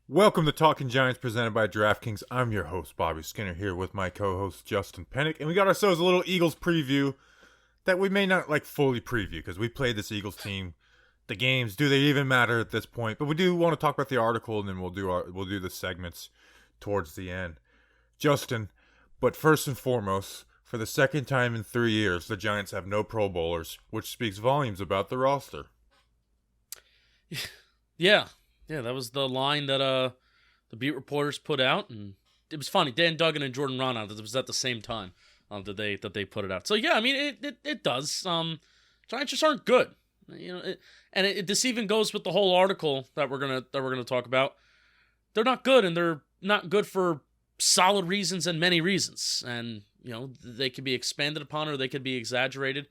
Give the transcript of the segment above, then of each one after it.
Welcome to Talking Giants presented by DraftKings. I'm your host, Bobby Skinner, here with my co-host, Justin Pennick. And we got ourselves a little Eagles preview that we may not fully preview because we played this Eagles team. The games, do they even matter at this point? But we do want to talk about the article, and then we'll do the segments towards the end. Justin, but first and foremost, for the second time in 3 years, the Giants have no Pro Bowlers, which speaks volumes about the roster. Yeah, that was the line that the beat reporters put out, and it was funny. Dan Duggan and Jordan Rana, it was at the same time that they put it out. So yeah, I mean it does. Giants just aren't good, this even goes with the whole article that we're gonna talk about. They're not good, and they're not good for solid reasons and many reasons, and they could be expanded upon or they could be exaggerated.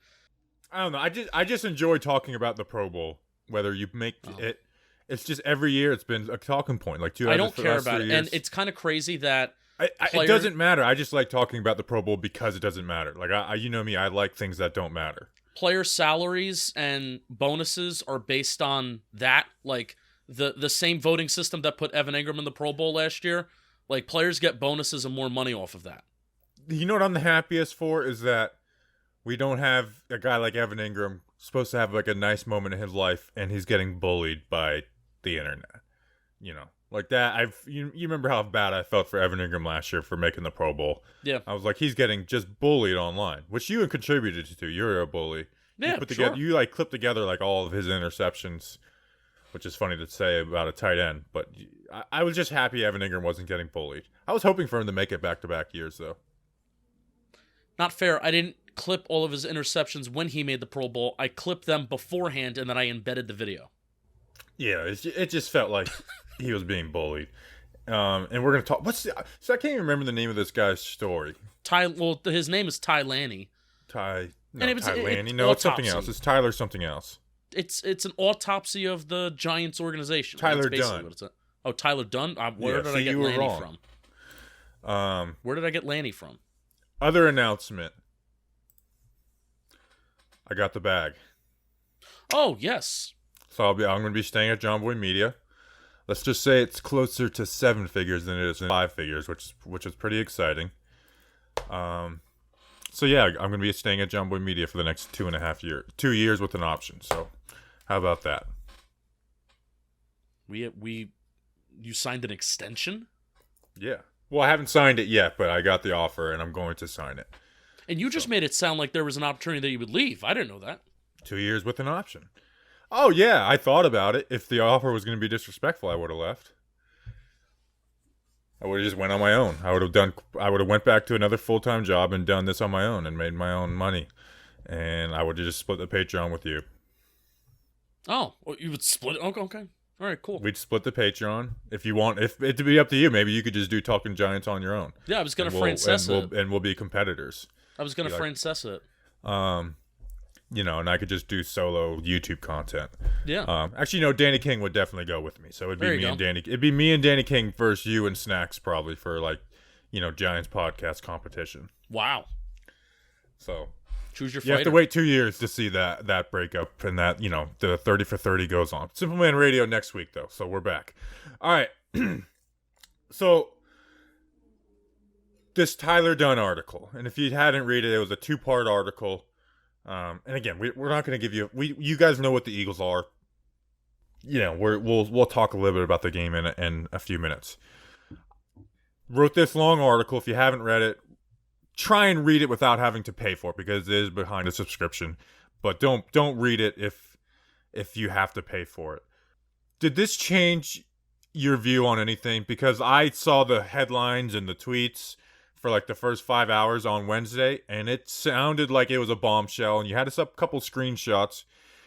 I don't know. I just enjoy talking about the Pro Bowl, whether you make it. It's just every year it's been a talking point. I don't care about it, and it's kind of crazy that it doesn't matter. I just like talking about the Pro Bowl because it doesn't matter. You know me, I like things that don't matter. Player salaries and bonuses are based on that, like the same voting system that put Evan Ingram in the Pro Bowl last year. Like, players get bonuses and more money off of that. You know what I'm the happiest for is that we don't have a guy like Evan Ingram supposed to have a nice moment in his life, and he's getting bullied by the internet. Like that. You remember how bad I felt for Evan Ingram last year for making the Pro Bowl? Yeah. I was like, he's getting just bullied online, which you contributed to. You're a bully. Yeah, you clipped together all of his interceptions, which is funny to say about a tight end. But I was just happy Evan Ingram wasn't getting bullied. I was hoping for him to make it back-to-back years, though. Not fair. I didn't clip all of his interceptions when he made the Pro Bowl. I clipped them beforehand, and then I embedded the video. Yeah, it just felt like he was being bullied. And we're going to talk... So I can't even remember the name of this guy's story. His name is Ty Lanny. Ty Lanny. No, it's something else. It's Tyler something else. It's an autopsy of the Giants organization. Tyler Dunne. What it's Oh, Tyler Dunne? Where did I get Lanny from? Where did I get Lanny from? Other announcement. I got the bag. Oh, yes. So I'm going to be staying at John Boy Media. Let's just say it's closer to 7 figures than it is in 5 figures, which is pretty exciting. So yeah, I'm going to be staying at John Boy Media for the next 2.5 years. 2 years with an option. So how about that? You signed an extension? Yeah. Well, I haven't signed it yet, but I got the offer and I'm going to sign it. And you just made it sound like there was an opportunity that you would leave. I didn't know that. 2 years with an option. Oh, yeah, I thought about it. If the offer was going to be disrespectful, I would have left. I would have just went on my own. I would have went back to another full-time job and done this on my own and made my own money. And I would have just split the Patreon with you. Oh, well, you would split it? Okay. All right, cool. We'd split the Patreon. If you want, if it to be up to you, maybe you could just do Talking Giants on your own. Yeah, I was going to Francesa it. And we'll be competitors. I was going to Francesa it. And I could just do solo YouTube content. Yeah. Actually, Danny King would definitely go with me. So it'd be me and Danny King versus you and Snacks probably for Giants podcast competition. Wow. So choose your fighter. fighter. You have to wait 2 years to see that breakup and that, the 30 for 30 goes on. Simple Man Radio next week though. So we're back. All right. So this Tyler Dunne article, and if you hadn't read it was a 2-part article. And again, we're not going to give you. You guys know what the Eagles are. We'll talk a little bit about the game in a few minutes. Wrote this long article. If you haven't read it, try and read it without having to pay for it because it is behind a subscription. But don't read it if you have to pay for it. Did this change your view on anything? Because I saw the headlines and the tweets for the first 5 hours on Wednesday, and it sounded like it was a bombshell, and you had a couple screenshots,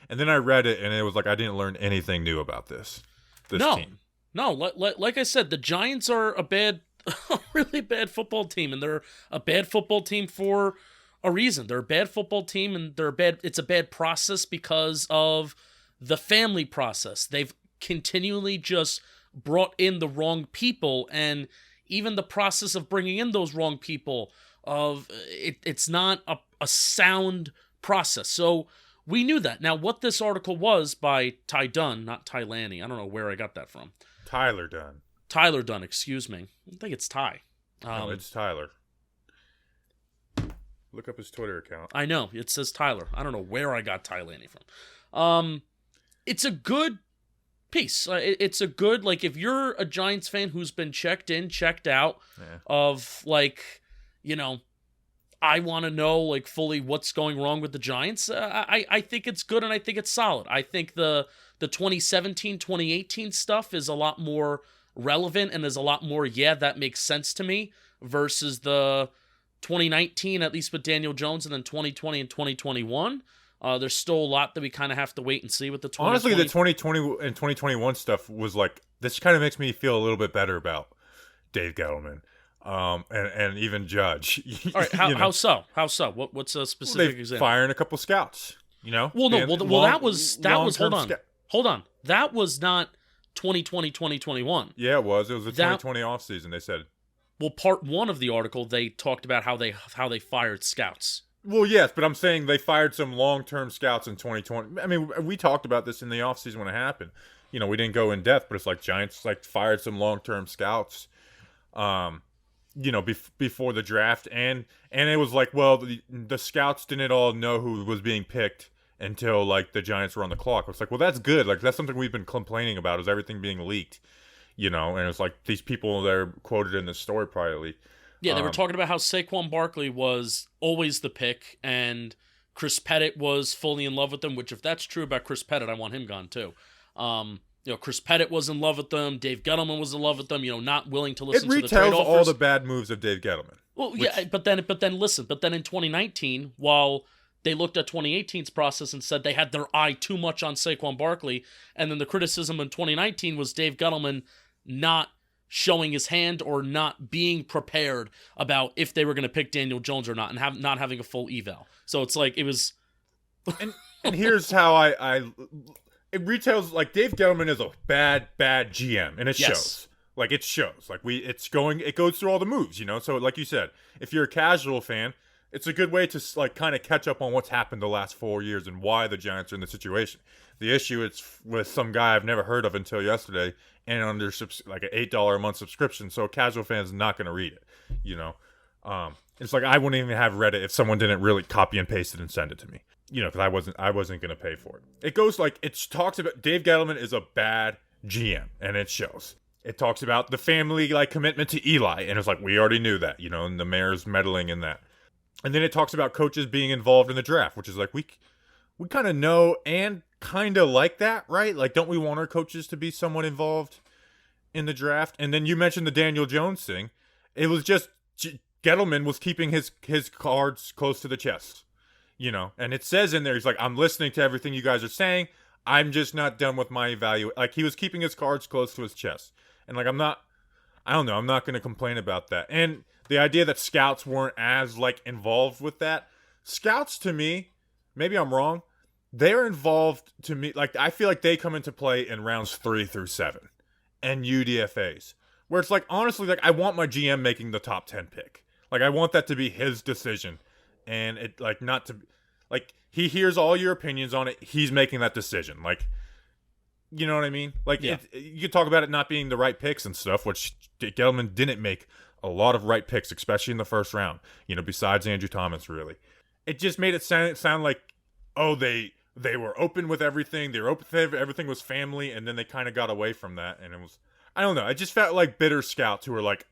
and then I read it, and it was like I didn't learn anything new about this team. No, like I said, the Giants are a really bad football team, and they're a bad football team for a reason. They're a bad football team, and it's a bad process because of the family process. They've continually just brought in the wrong people, and even the process of bringing in those wrong people, it's not a sound process. So we knew that. Now, what this article was by Ty Dunne, not Ty Lanny. I don't know where I got that from. Tyler Dunne. Tyler Dunne, excuse me. I think it's Ty. No, it's Tyler. Look up his Twitter account. I know. It says Tyler. I don't know where I got Ty Laney from. It's a good piece. It's a good, like, if you're a Giants fan who's been checked in, checked out of, like, I want to know, like, fully what's going wrong with the Giants, I think it's good and I think it's solid. I think the 2017, 2018 stuff is a lot more relevant and is a lot more, that makes sense to me, versus the 2019, at least with Daniel Jones, and then 2020 and 2021. There's still a lot that we kind of have to wait and see with the 2020. Honestly, the 2020 and 2021 stuff was like, this kind of makes me feel a little bit better about Dave Gettleman, and even Judge. All right, how so? How so? What's a specific example? Firing a couple scouts. Well, that was hold on. That was not 2020, 2021. Yeah, it was. It was the 2020 offseason, they said. Well, part one of the article, they talked about how they fired scouts. Well, yes, but I'm saying they fired some long-term scouts in 2020. I mean, we talked about this in the offseason when it happened. We didn't go in depth, but it's like Giants fired some long-term scouts, before the draft, and it was like, well, the scouts didn't all know who was being picked until like the Giants were on the clock. It's like, well, that's good. Like, that's something we've been complaining about, is everything being leaked, and it's like these people that are quoted in this story probably leaked. Yeah, they were talking about how Saquon Barkley was always the pick, and Chris Pettit was fully in love with him, which, if that's true about Chris Pettit, I want him gone too. Chris Pettit was in love with them. Dave Gettleman was in love with them, not willing to listen to the trade offers. It retells all the bad moves of Dave Gettleman. Well, yeah, but then listen. But then in 2019, while they looked at 2018's process and said they had their eye too much on Saquon Barkley, and then the criticism in 2019 was Dave Gettleman not showing his hand or not being prepared about if they were going to pick Daniel Jones or not, and not having a full eval. So it's like, it was... and here's how it retails, like, Dave Gettleman is a bad GM, and it shows. Like, it shows. Like, it goes through all the moves, So, like you said, if you're a casual fan, it's a good way to, like, kind of catch up on what's happened the last 4 years and why the Giants are in the situation. The issue is with some guy I've never heard of until yesterday, and under like an $8 a month subscription, so a casual fan is not going to read it, It's like, I wouldn't even have read it if someone didn't really copy and paste it and send it to me, because I wasn't going to pay for it. It goes like, it talks about Dave Gettleman is a bad GM, and it shows. It talks about the family, like, commitment to Eli, and it's like, we already knew that, and the mayor's meddling in that. And then it talks about coaches being involved in the draft, which is like, we kind of know and kind of like that, right? Like, don't we want our coaches to be somewhat involved in the draft? And then you mentioned the Daniel Jones thing. It was just Gettleman was keeping his cards close to the chest, And it says in there, he's like, I'm listening to everything you guys are saying. I'm just not done with my evaluation. Like, he was keeping his cards close to his chest. And, like, I'm not going to complain about that. And the idea that scouts weren't as, like, involved with that. Scouts, to me, maybe I'm wrong, they're involved to me. Like, I feel like they come into play in rounds 3 through 7 and UDFAs, where it's like, honestly, like, I want my GM making the top 10 pick. Like, I want that to be his decision, and it, like, not to, like, he hears all your opinions on it. He's making that decision. Like, you know what I mean? Like, yeah. You could talk about it not being the right picks and stuff, which Gettleman didn't make a lot of right picks, especially in the first round, besides Andrew Thomas, really. It just made it sound like, oh, they were open with everything. They were open with everything was family, and then they kind of got away from that, and it was, I don't know. It just felt like bitter scouts who were like,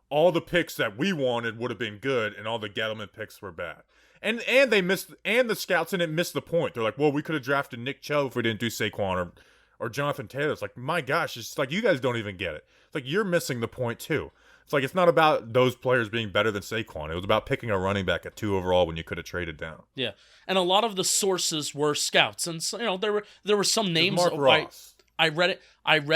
all the picks that we wanted would have been good, and all the Gettleman picks were bad. And they missed, and the scouts didn't miss the point. They're like, well, we could have drafted Nick Chubb if we didn't do Saquon or Jonathan Taylor. It's like, my gosh, it's like, you guys don't even get it. It's like, you're missing the point too. It's like, it's not about those players being better than Saquon. It was about picking a running back at 2 overall when you could have traded down. Yeah, and a lot of the sources were scouts, and so, there were some names. Mark Ross. I read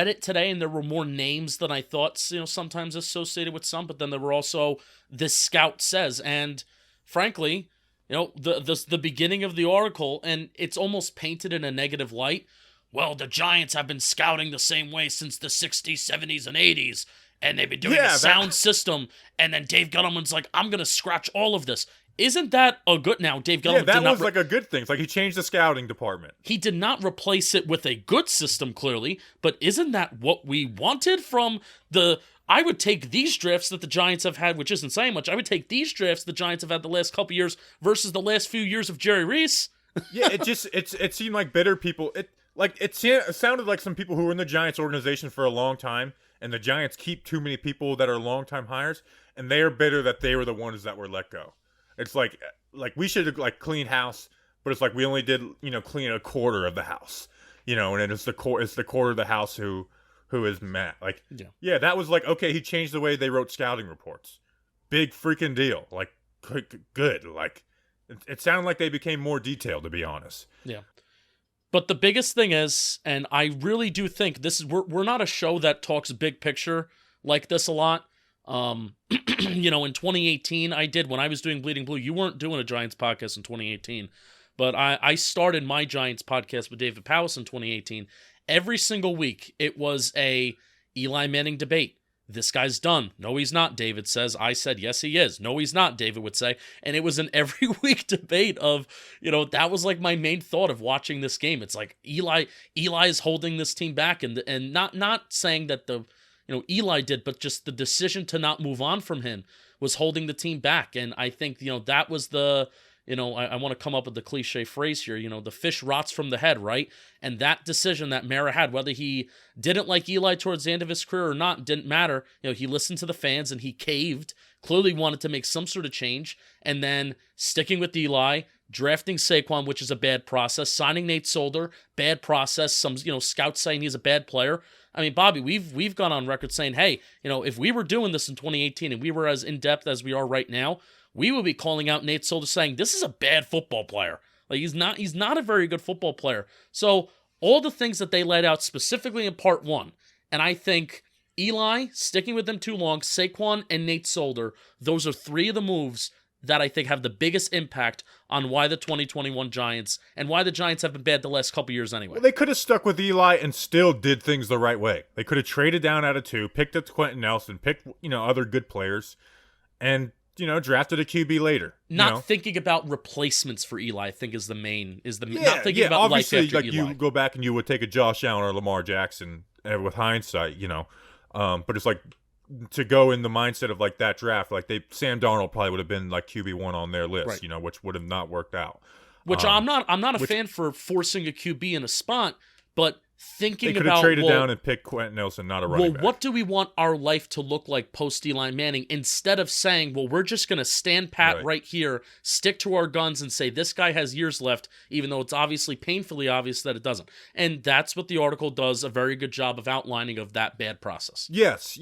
it today, and there were more names than I thought. Sometimes associated with some, but then there were also this scout says, and frankly, the beginning of the article, and it's almost painted in a negative light. Well, the Giants have been scouting the same way since the 60s, 70s, and 80s. And they've been doing a sound system. And then Dave Gettleman's like, I'm going to scratch all of this. Isn't that a good... Now, Dave Gettleman Yeah, that was like a good thing. It's like he changed the scouting department. He did not replace it with a good system, clearly, but isn't that what we wanted from the... I would take these drafts that the Giants have had, which isn't saying much. I would take these drafts the Giants have had the last couple years versus the last few years of Jerry Reese. Yeah, it seemed like bitter people. It sounded like some people who were in the Giants organization for a long time, and the Giants keep too many people that are long-time hires, and they are bitter that they were the ones that were let go. It's like we should have like cleaned house, but it's like we only did clean a quarter of the house, and it's the quarter of the house who is mad. Like yeah, that was like okay, he changed the way they wrote scouting reports. Big freaking deal. Like good. Like it sounded like they became more detailed, to be honest. Yeah. But the biggest thing is, and I really do think this is we're not a show that talks big picture like this a lot. In 2018, I did when I was doing Bleeding Blue. You weren't doing a Giants podcast in 2018, but I started my Giants podcast with David Powis in 2018. Every single week, it was a Eli Manning debate. This guy's done. No, he's not, David says. I said, yes, he is. No, he's not, David would say. And it was an every week debate of, that was like my main thought of watching this game. It's like Eli is holding this team back and not saying that Eli did, but just the decision to not move on from him was holding the team back. And I think, that was the, I want to come up with the cliche phrase here, the fish rots from the head, right? And that decision that Mara had, whether he didn't like Eli towards the end of his career or not, didn't matter. He listened to the fans and he caved, clearly wanted to make some sort of change, and then sticking with Eli, drafting Saquon, which is a bad process, signing Nate Solder, bad process, some, scouts saying he's a bad player. I mean, Bobby, we've gone on record saying, hey, if we were doing this in 2018 and we were as in-depth as we are right now, we would be calling out Nate Solder saying, this is a bad football player. Like, he's not a very good football player. So all the things that they laid out specifically in part one, and I think Eli, sticking with them too long, Saquon and Nate Solder, those are three of the moves that I think have the biggest impact on why the 2021 Giants and why the Giants have been bad the last couple years anyway. Well, they could have stuck with Eli and still did things the right way. They could have traded down out of 2, picked up Quentin Nelson, picked, other good players, and, drafted a QB later. Not thinking about replacements for Eli, I think is the main, yeah, not thinking about life obviously, after like Eli. you go back and you would take a Josh Allen or Lamar Jackson with hindsight, but it's like, to go in the mindset of like that draft, like Sam Darnold probably would have been like QB1 on their list, right. Which would have not worked out. Which I'm not a fan for forcing a QB in a spot, but thinking they could about have traded down and picked Quentin Nelson, not a running back. What do we want our life to look like post Eli Manning? Instead of saying, well, we're just going to stand pat right here, stick to our guns, and say this guy has years left, even though it's obviously painfully obvious that it doesn't. And that's what the article does a very good job of outlining of that bad process. Yes,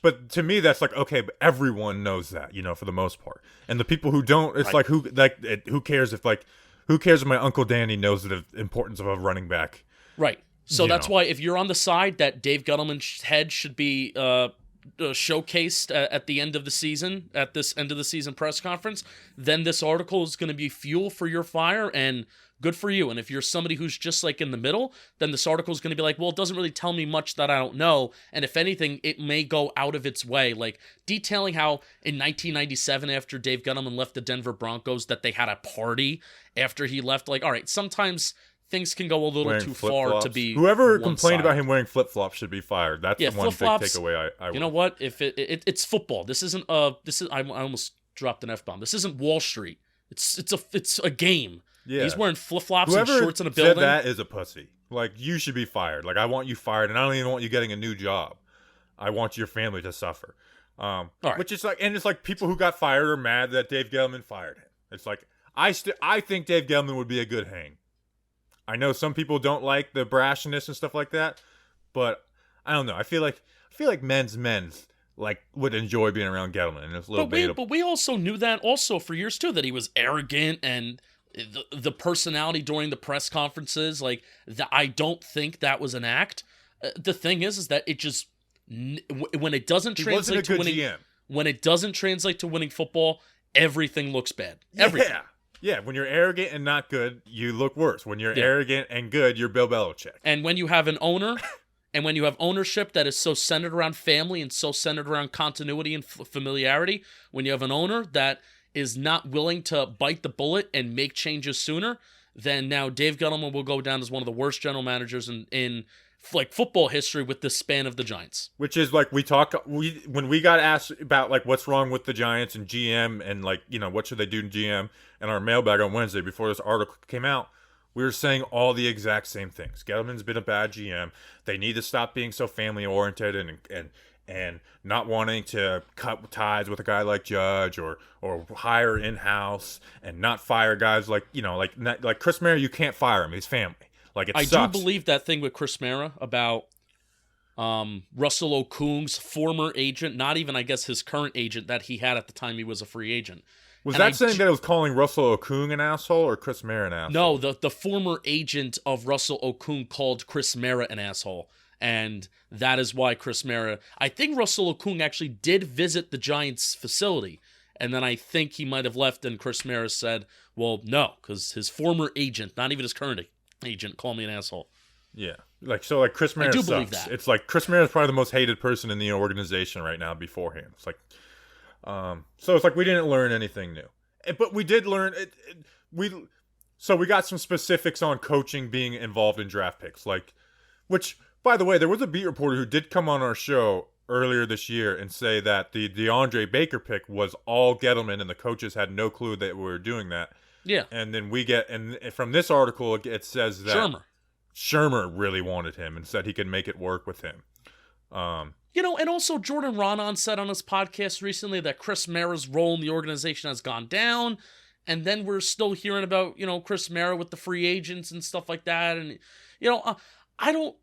but to me that's like okay, but everyone knows that, for the most part, and the people who don't, it's like who cares if my Uncle Danny knows the importance of a running back, right? So that's why if you're on the side that Dave Gettleman's head should be showcased at the end of the season, at this end of the season press conference, then this article is going to be fuel for your fire and good for you. And if you're somebody who's just like in the middle, then this article is going to be like, well, it doesn't really tell me much that I don't know. And if anything, it may go out of its way, like detailing how in 1997, after Dave Gettleman left the Denver Broncos, that they had a party after he left. Like, all right, sometimes things can go a little too far to be. Whoever complained about him wearing flip-flops should be fired. That's the one big takeaway I you know what? If it's football. This isn't I almost dropped an F-bomb. This isn't Wall Street. It's a game. Yeah. He's wearing flip-flops and shorts in a building. Whoever said that is a pussy. Like, you should be fired. Like, I want you fired, and I don't even want you getting a new job. I want your family to suffer. Right. Which is like, and it's like people who got fired are mad that Dave Gettleman fired him. It's like I think Dave Gettleman would be a good hang. I know some people don't like the brashness and stuff like that, but I don't know. I feel like men's like would enjoy being around Gettleman, and it's a little beta. But we also knew that also for years too, that he was arrogant and the personality during the press conferences. Like I don't think that was an act. The thing is that it just when it doesn't translate to winning, when it doesn't translate to winning football, everything looks bad. Everything. Yeah, when you're arrogant and not good, you look worse. When you're arrogant and good, you're Bill Belichick. And when you have an owner, and when you have ownership that is so centered around family and so centered around continuity and familiarity, when you have an owner that is not willing to bite the bullet and make changes sooner, then now Dave Gettleman will go down as one of the worst general managers in like football history with the span of the Giants. Which is like when we got asked about like what's wrong with the Giants and GM and like, you know, what should they do to GM and our mailbag on Wednesday before this article came out, we were saying all the exact same things. Gettleman's been a bad GM. They need to stop being so family oriented and not wanting to cut ties with a guy like Judge or hire in-house and not fire guys like, you know, like Chris Mara, you can't fire him. He's family. Like, it sucks. I do believe that thing with Chris Mara about Russell Okung's former agent, not even, I guess, his current agent that he had at the time he was a free agent. Was that saying that it was calling Russell Okung an asshole or Chris Mara an asshole? No, the former agent of Russell Okung called Chris Mara an asshole. And that is why Chris Mara... I think Russell Okung actually did visit the Giants facility. And then I think he might have left and Chris Mara said, well, no, because his former agent, not even his current agent, called me an asshole. Yeah. Like Chris Mara sucks. Believe that. It's like Chris Mara is probably the most hated person in the organization right now beforehand. It's like... so it's like we didn't learn anything new. But we did learn... So we got some specifics on coaching being involved in draft picks. Like, which... By the way, there was a beat reporter who did come on our show earlier this year and say that the DeAndre Baker pick was all Gettleman and the coaches had no clue that we were doing that. Yeah. And then and from this article, it says that Shermer really wanted him and said he could make it work with him. You know, and also Jordan Ronan said on his podcast recently that Chris Mara's role in the organization has gone down. And then we're still hearing about, you know, Chris Mara with the free agents and stuff like that. And, you know, I don't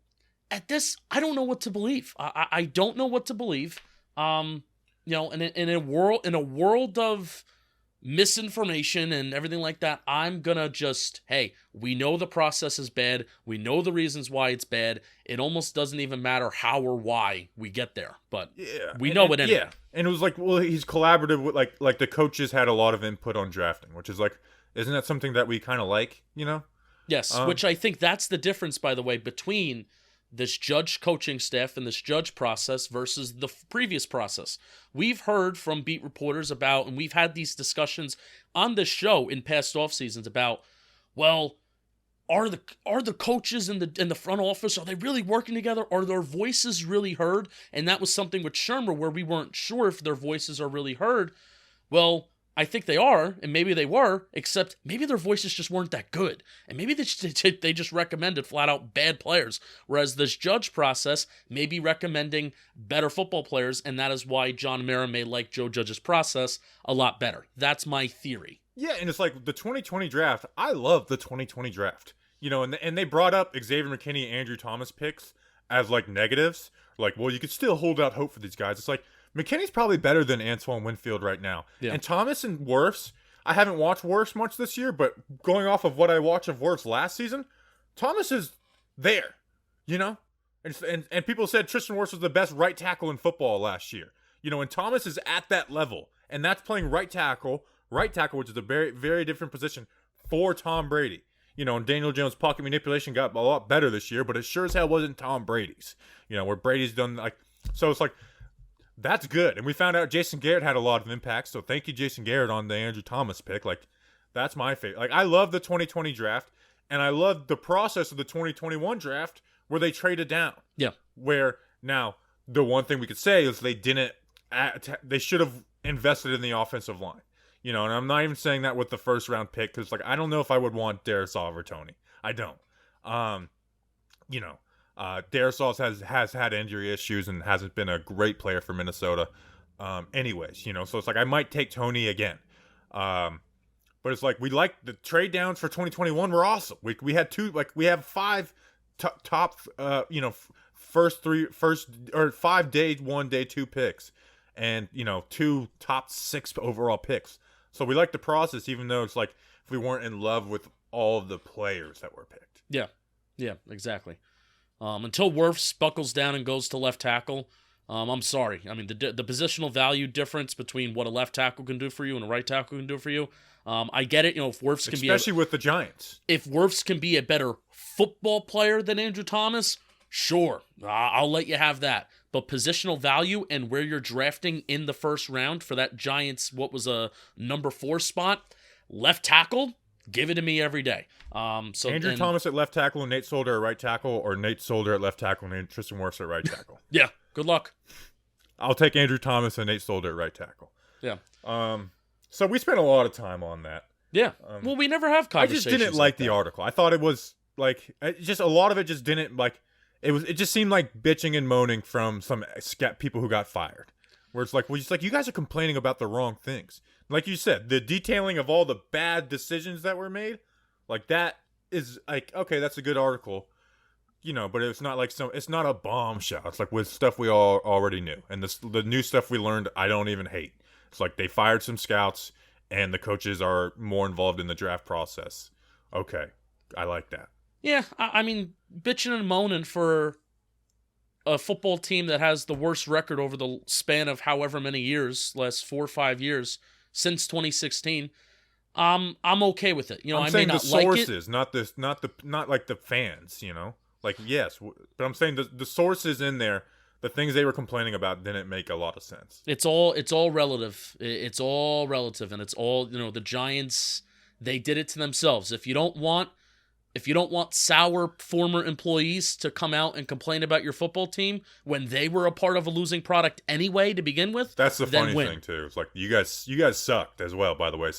know what to believe. I don't know what to believe. You know, in a world of misinformation and everything like that, I'm gonna just, hey, we know the process is bad. We know the reasons why it's bad. It almost doesn't even matter how or why we get there, but we know it anyway. Yeah, and it was like, well, he's collaborative with like the coaches had a lot of input on drafting, which is like, isn't that something that we kind of like, you know? Yes, which I think that's the difference, by the way, between this Judge coaching staff and this Judge process versus the previous process. We've heard from beat reporters about, and we've had these discussions on this show in past off seasons about, well, are the coaches in the front office, are they really working together? Are their voices really heard? And that was something with Shermer where we weren't sure if their voices are really heard. Well, I think they are, and maybe they were, except maybe their voices just weren't that good. And maybe they just recommended flat-out bad players, whereas this Judge process may be recommending better football players, and that is why John Mara may like Joe Judge's process a lot better. That's my theory. Yeah, and it's like the 2020 draft. I love the 2020 draft. You know, and they brought up Xavier McKinney and Andrew Thomas picks as, like, negatives. Like, well, you could still hold out hope for these guys. It's like, McKinney's probably better than Antoine Winfield right now. Yeah. And Thomas and Wirfs, I haven't watched Wirfs much this year, but going off of what I watched of Wirfs last season, Thomas is there, you know? And people said Tristan Wirfs was the best right tackle in football last year. You know, and Thomas is at that level. And that's playing right tackle, which is a very, very different position for Tom Brady. You know, and Daniel Jones' pocket manipulation got a lot better this year, but it sure as hell wasn't Tom Brady's. You know, where Brady's done, like, so it's like, that's good. And we found out Jason Garrett had a lot of impact. So thank you, Jason Garrett, on the Andrew Thomas pick. Like, that's my favorite. Like, I love the 2020 draft. And I love the process of the 2021 draft where they traded down. Yeah. Where now the one thing we could say is they should have invested in the offensive line. You know, and I'm not even saying that with the first round pick because, like, I don't know if I would want Darisaw over Tony. I don't. You know. Darisaw has had injury issues and hasn't been a great player for Minnesota. Anyways, you know, so it's like I might take Tony again. But it's like we like the trade downs for 2021 were awesome. We had we have 5 top 5 day 1 day 2 picks and, you know, 2 top 6 overall picks. So we like the process even though it's like if we weren't in love with all of the players that were picked. Yeah. Yeah, exactly. Until Wirfs buckles down and goes to left tackle, I'm sorry. I mean, the positional value difference between what a left tackle can do for you and a right tackle can do for you, I get it. You know, if Wirfs can especially with the Giants. If Wirfs can be a better football player than Andrew Thomas, sure, I'll let you have that. but positional value and where you're drafting in the first round for that Giants, what was a number 4 spot, left tackle, give it to me every day. Andrew Thomas at left tackle and Nate Solder at right tackle, or Nate Solder at left tackle and Tristan Wirfs at right tackle. Yeah, good luck. I'll take Andrew Thomas and Nate Solder at right tackle. Yeah. So we spent a lot of time on that. Yeah. Well, we never have conversations. I just didn't like the article. I thought it was like just a lot of it just didn't like. It just seemed like bitching and moaning from some people who got fired. Where it's like, well, you guys are complaining about the wrong things. Like you said, the detailing of all the bad decisions that were made, like that is like, okay, that's a good article, but it's not like it's not a bombshell. It's like with stuff we all already knew. And the new stuff we learned, I don't even hate. It's like they fired some scouts and the coaches are more involved in the draft process. Okay, I like that. Yeah, I mean, bitching and moaning for a football team that has the worst record over the span of however many years, last 4 or 5 years, since 2016, I'm okay with it. I'm saying the sources, not like the fans. Like yes, but I'm saying the sources in there, the things they were complaining about didn't make a lot of sense. It's all relative. It's all relative, and it's all the Giants. They did it to themselves. If you don't want sour former employees to come out and complain about your football team when they were a part of a losing product anyway to begin with, that's the funny thing too. It's like you guys sucked as well. By the way,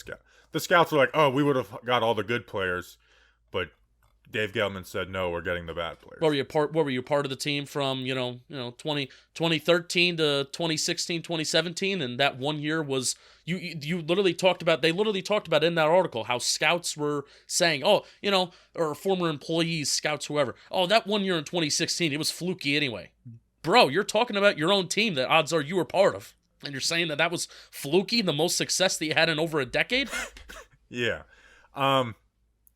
the scouts were like, oh, we would have got all the good players, but Dave Gettleman said no, we're getting the bad players. What were you part of the team from 2013 to 2016, 2017, and that one year was you literally talked about in that article how scouts were saying, or former employees, scouts, whoever, oh, that one year in 2016 it was fluky anyway. Bro, you're talking about your own team that odds are you were part of, and you're saying that was fluky, the most success that you had in over a decade. Yeah.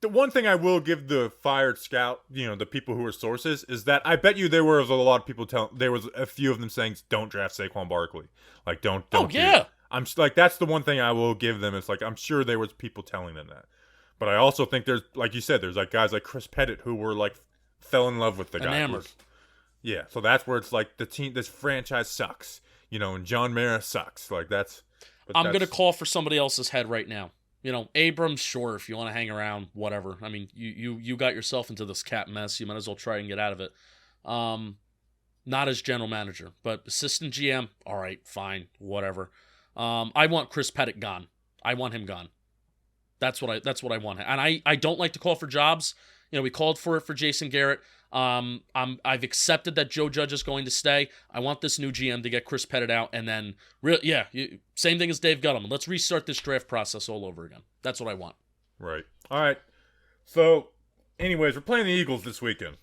The one thing I will give the fired scout, the people who are sources, is that I bet you there was a lot of people there was a few of them saying, don't draft Saquon Barkley. Like, don't. Oh, yeah. I'm like, that's the one thing I will give them. It's like, I'm sure there was people telling them that. But I also think there's, like you said, there's like guys like Chris Pettit who were like, fell in love with the guy. Enamored. Yeah. So that's where it's like this franchise sucks, and John Mara sucks. Like I'm going to call for somebody else's head right now. Abrams, sure, if you want to hang around, whatever. I mean, you got yourself into this cat mess. You might as well try and get out of it. Not as general manager, but assistant GM, all right, fine, whatever. I want Chris Pettit gone. I want him gone. That's what I want. And I don't like to call for jobs. We called for it for Jason Garrett. I've accepted that Joe Judge is going to stay. I want this new GM to get Chris Pettit out, and then same thing as Dave Gettleman. Let's restart this draft process all over again. That's what I want. Right. All right. So, anyways, we're playing the Eagles this weekend.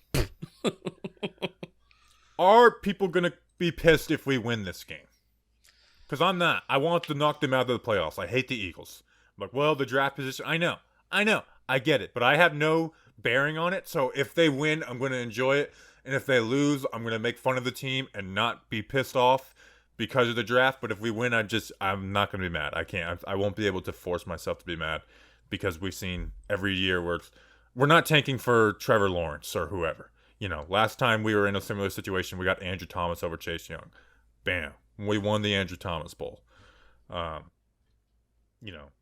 Are people gonna be pissed if we win this game? Because I'm not. I want to knock them out of the playoffs. I hate the Eagles. I'm like, well, the draft position. I know. I get it, but I have no bearing on it. So if they win, I'm going to enjoy it, and if they lose, I'm going to make fun of the team and not be pissed off because of the draft. But if we win, I'm not going to be mad. I won't be able to force myself to be mad, because we've seen every year where we're not tanking for Trevor Lawrence or whoever. Last time we were in a similar situation, we got Andrew Thomas over Chase Young. Bam, we won the Andrew Thomas Bowl.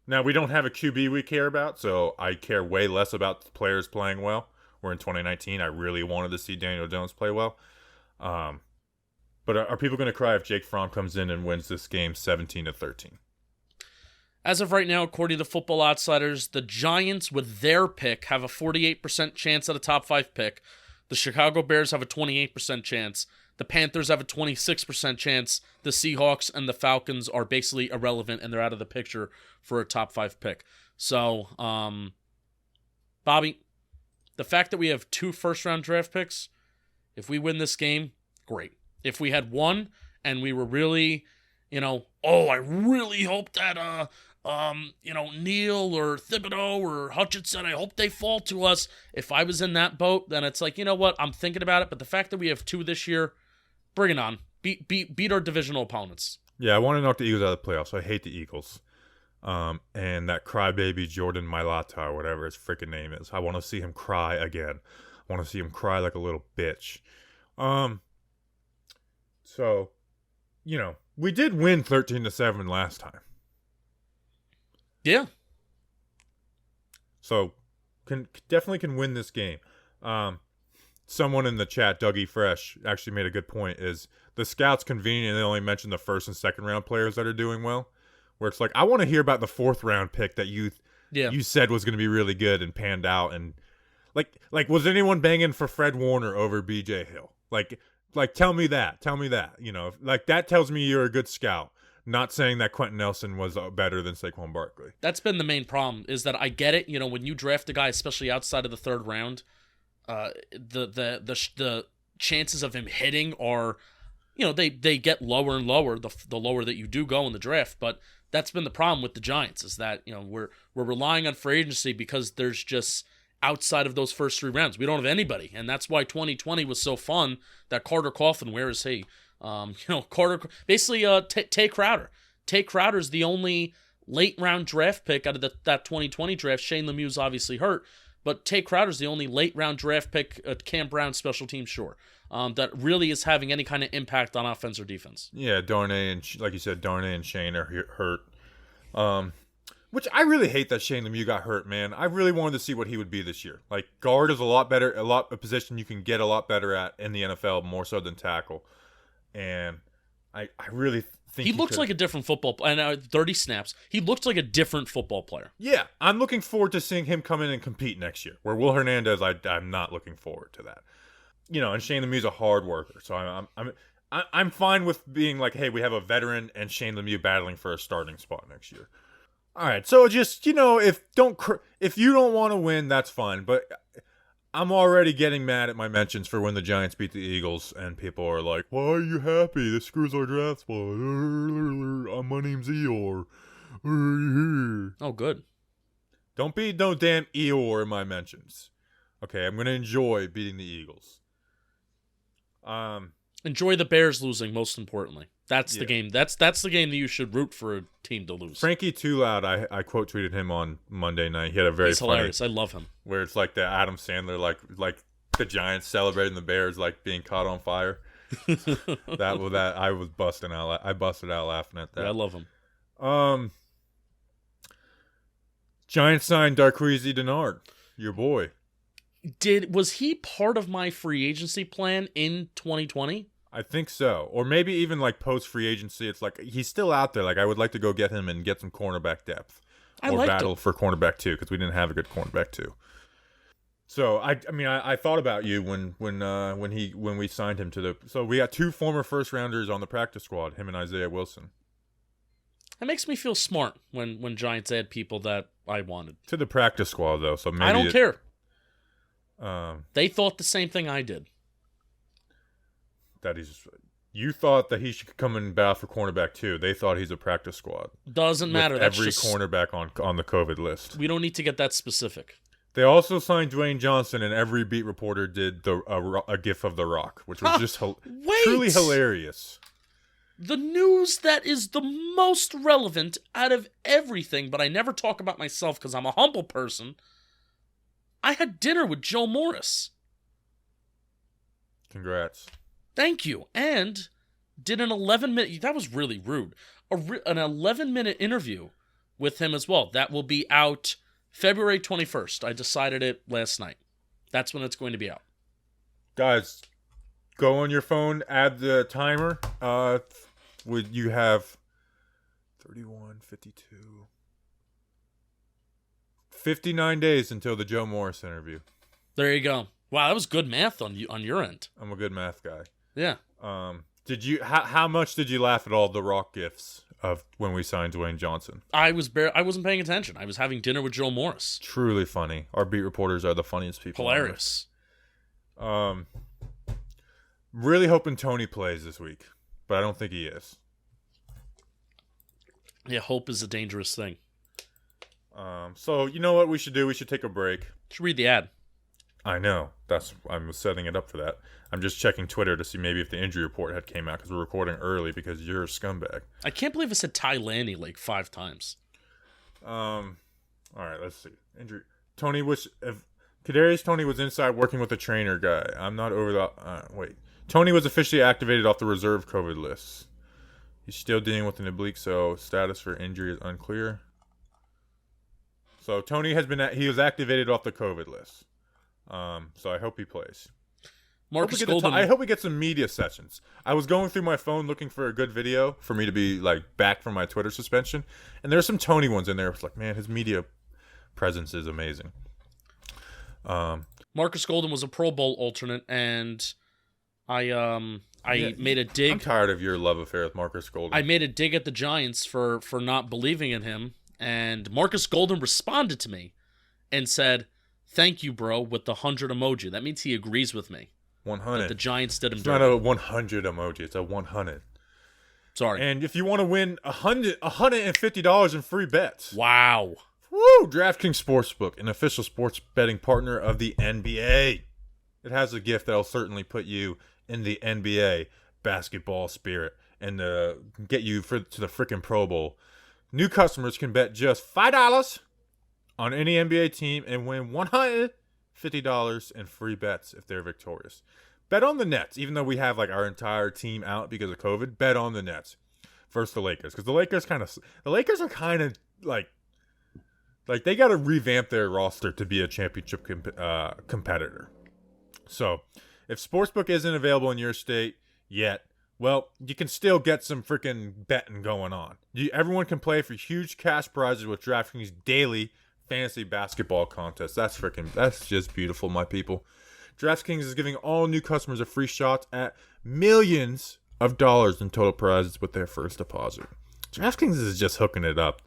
Now we don't have a QB we care about, so I care way less about the players playing well. We're in 2019. I really wanted to see Daniel Jones play well. But are people going to cry if Jake Fromm comes in and wins this game 17-13? As of right now, according to Football Outsiders, the Giants, with their pick, have a 48% chance at a top 5 pick. The Chicago Bears have a 28% chance. The Panthers have a 26% chance. The Seahawks and the Falcons are basically irrelevant, and they're out of the picture for a top 5 pick. So, Bobby, the fact that we have 2 first-round draft picks, if we win this game, great. If we had one and we were really, I really hope that, Neal or Thibodeau or Hutchinson, I hope they fall to us. If I was in that boat, then it's like, you know what, I'm thinking about it, but the fact that we have 2 this year, bring it on. Beat our divisional opponents. Yeah, I want to knock the Eagles out of the playoffs. I hate the Eagles. And that crybaby Jordan Mailata, or whatever his freaking name is, I want to see him cry again. I want to see him cry like a little bitch. So, we did win 13-7 last time. Yeah. So, definitely can win this game. Someone in the chat, Dougie Fresh, actually made a good point. Is the scouts convenient? They only mention the first and second round players that are doing well. Where it's like, I want to hear about the fourth round pick that you said was going to be really good and panned out. And like was anyone banging for Fred Warner over B.J. Hill? Like tell me that. Like that tells me you're a good scout. Not saying that Quentin Nelson was better than Saquon Barkley. That's been the main problem, is that I get it. When you draft a guy, especially outside of the third round, the chances of him hitting are, they get lower and lower the lower that you do go in the draft. But that's been the problem with the Giants, is that we're relying on free agency because there's just, outside of those first 3 rounds, we don't have anybody, and that's why 2020 was so fun. That Carter Coughlin, where is he? Carter, basically, Tay Crowder. Tay Crowder's the only late round draft pick out of that 2020 draft. Shane Lemieux's obviously hurt, but Tay Crowder's the only late round draft pick at Cam Brown special teams, that really is having any kind of impact on offense or defense. Yeah, Darnay and, like you said, Darnay and Shane are hurt. Which I really hate that Shane Lemieux got hurt, man. I really wanted to see what he would be this year. Like, guard is a position you can get a lot better at in the NFL, more so than tackle. And I really think he looks like a different football player. And 30 snaps, he looks like a different football player. Yeah, I'm looking forward to seeing him come in and compete next year. Where Will Hernandez, I'm not looking forward to that. And Shane Lemieux's a hard worker, so I'm fine with being like, hey, we have a veteran and Shane Lemieux battling for a starting spot next year. All right, so just if you don't want to win, that's fine. But I'm already getting mad at my mentions for when the Giants beat the Eagles, and people are like, "Why are you happy? This screws our draft spot." My name's Eeyore. Oh, good. Don't be no damn Eeyore in my mentions. Okay, I'm gonna enjoy beating the Eagles. Enjoy the Bears losing, most importantly. That's the game. That's the game that you should root for a team to lose. Frankie Too Loud, I quote tweeted him on Monday night. He had a very funny, hilarious. I love him. Where it's like the Adam Sandler, like the Giants celebrating the Bears like being caught on fire. that I was busting out. I busted out laughing at that. Yeah, I love him. Giants signed Darqueze Dennard, your boy. Was he part of my free agency plan in 2020? I think so. Or maybe even like post free agency, it's like he's still out there. Like I would like to go get him and get some cornerback depth. Or battle for cornerback 2, because we didn't have a good cornerback 2. So I thought about you when we signed him to the. So we got 2 former first rounders on the practice squad, him and Isaiah Wilson. It makes me feel smart when Giants add people that I wanted to the practice squad, though. So maybe I don't care. They thought the same thing I did. You thought that he should come and battle for cornerback 2. They thought he's a practice squad. Doesn't matter. That's every cornerback on the COVID list. We don't need to get that specific. They also signed Dwayne Johnson, and every beat reporter did a gif of The Rock, which was just truly hilarious. The news that is the most relevant out of everything, but I never talk about myself because I'm a humble person. I had dinner with Joe Morris. Congrats. Thank you. And did an 11-minute... That was really rude. An 11-minute interview with him as well. That will be out February 21st. I decided it last night. That's when it's going to be out. Guys, go on your phone, add the timer. You have 31, 52... 59 days until the Joe Morris interview. There you go. Wow, that was good math on your end. I'm a good math guy. Yeah. Did you? How much did you laugh at all the Rock gifs of when we signed Dwayne Johnson? I wasn't paying attention. I was having dinner with Joe Morris. Truly funny. Our beat reporters are the funniest people. Hilarious. Really hoping Tony plays this week, but I don't think he is. Yeah, hope is a dangerous thing. So you know what we should do? We should take a break. Should read the ad. I know. I'm setting it up for that. I'm just checking Twitter to see maybe if the injury report had came out, because we're recording early because you're a scumbag. I can't believe I said Ty Lanny like 5 times. All right, let's see. Injury. Tony Kadarius Toney was inside working with a trainer guy. I'm not over the. Wait. Tony was officially activated off the reserve COVID list. He's still dealing with an oblique, so status for injury is unclear. So Tony he was activated off the COVID list. So I hope he plays. Marcus Golden. I hope we get some media sessions. I was going through my phone looking for a good video for me to be like back from my Twitter suspension, and there's some Tony ones in there. It's like, man, his media presence is amazing. Marcus Golden was a Pro Bowl alternate, and I made a dig. I'm tired of your love affair with Marcus Golden. I made a dig at the Giants for not believing in him, and Marcus Golden responded to me and said, "Thank you, bro," with the 100 emoji. That means he agrees with me. 100. That the Giants did him It's dirty. not a 100 emoji. It's a 100. Sorry. And if you want to win $150 in free bets. Wow. Woo! DraftKings Sportsbook, an official sports betting partner of the NBA. It has a gift that'll certainly put you in the NBA basketball spirit and get you to the freaking Pro Bowl. New customers can bet just $5 on any NBA team and win $150 in free bets if they're victorious. Bet on the Nets, even though we have like our entire team out because of COVID. Bet on the Nets versus the Lakers, because the Lakers are kind of like they got to revamp their roster to be a championship competitor. So, if Sportsbook isn't available in your state yet, well, you can still get some freaking betting going on. Everyone can play for huge cash prizes with DraftKings daily fantasy basketball contest. That's just beautiful, my people. DraftKings is giving all new customers a free shot at millions of dollars in total prizes with their first deposit. DraftKings is just hooking it up.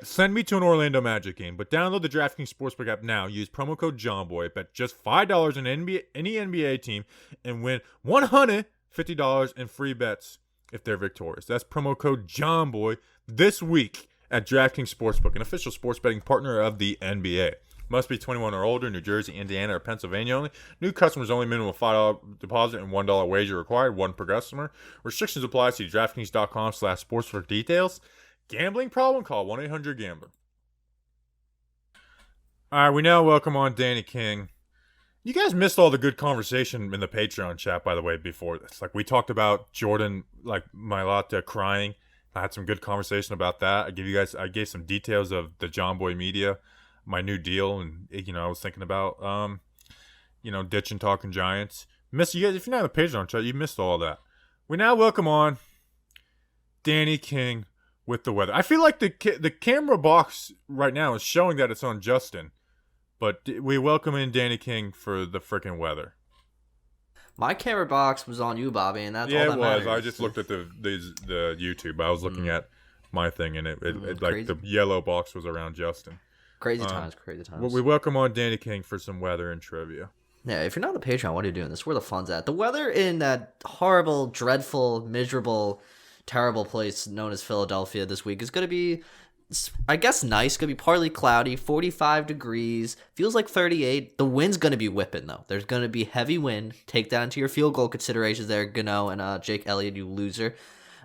Send me to an Orlando Magic game, but download the DraftKings Sportsbook app now. Use promo code JOHNBOY. Bet just $5 in any NBA team and win $150 in free bets if they're victorious. That's promo code JOHNBOY this week at DraftKings Sportsbook, an official sports betting partner of the NBA. Must be 21 or older. New Jersey, Indiana, or Pennsylvania only. New customers only. Minimum $5 deposit and $1 wager required. One per customer. Restrictions apply. See DraftKings.com/sports for details. Gambling problem? Call 1-800-GAMBLER. All right, we now welcome on Danny King. You guys missed all the good conversation in the Patreon chat, by the way, before this. Like, we talked about Jordan, Mailata crying. I had some good conversation about that. I gave some details of the John Boy Media, my new deal, and I was thinking about ditching Talking Giants. Missed you guys. If you're not in the Patreon chat, you missed all that. We now welcome on Danny King with the weather. I feel like the camera box right now is showing that it's on Justin, but we welcome in Danny King for the freaking weather. My camera box was on you, Bobby, and that's all that matters. I just looked at the YouTube. I was looking at my thing, and it the yellow box was around Justin. Crazy times. Well, we welcome on Danny King for some weather and trivia. Yeah, if you're not on the Patreon, what are you doing? This is where the fun's at. The weather in that horrible, dreadful, miserable, terrible place known as Philadelphia this week is going to be, I guess, nice. It's going to be partly cloudy, 45 degrees, feels like 38. The wind's going to be whipping, though. There's going to be heavy wind. Take that into your field goal considerations there, Gano and Jake Elliott, you loser.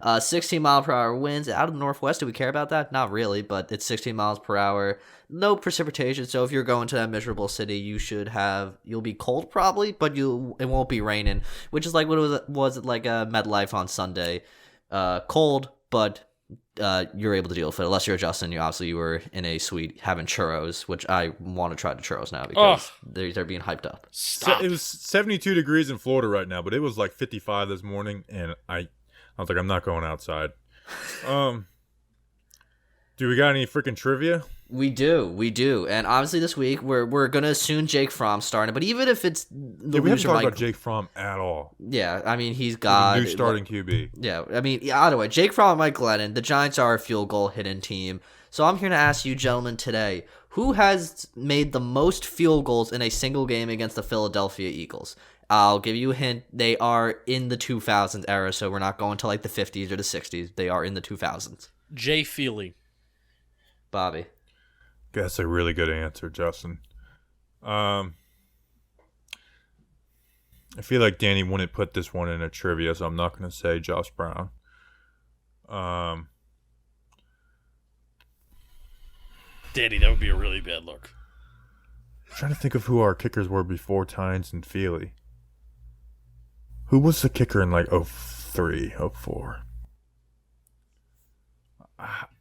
16-mile-per-hour winds out of the northwest. Do we care about that? Not really, but it's 16 miles per hour. No precipitation, so if you're going to that miserable city, you'll be cold probably, but it won't be raining, which is like what it was like MetLife on Sunday. Cold, but you're able to deal with it. Unless you're Justin, you were in a suite having churros, which I want to try the churros now because they're being hyped up. Stop. It was 72 degrees in Florida right now, but it was like 55 this morning, and I was like, I'm not going outside. Do we got any freaking trivia? We do. And obviously this week we're gonna assume Jake Fromm's starting, but even if it's the we haven't talked about Jake Fromm at all. Yeah, I mean he's got new starting QB. Yeah, I mean either way, Jake Fromm and Mike Glennon, the Giants are a field goal hidden team. So I'm here to ask you gentlemen today, who has made the most field goals in a single game against the Philadelphia Eagles? I'll give you a hint. They are in the 2000s era, so we're not going to like the 50s or the 60s. They are in the 2000s. Jay Feely. Bobby. That's a really good answer, Justin. I feel like Danny wouldn't put this one in a trivia, so I'm not going to say Josh Brown. Danny, that would be a really bad look. I'm trying to think of who our kickers were before Tynes and Feely. Who was the kicker in like 03, 04?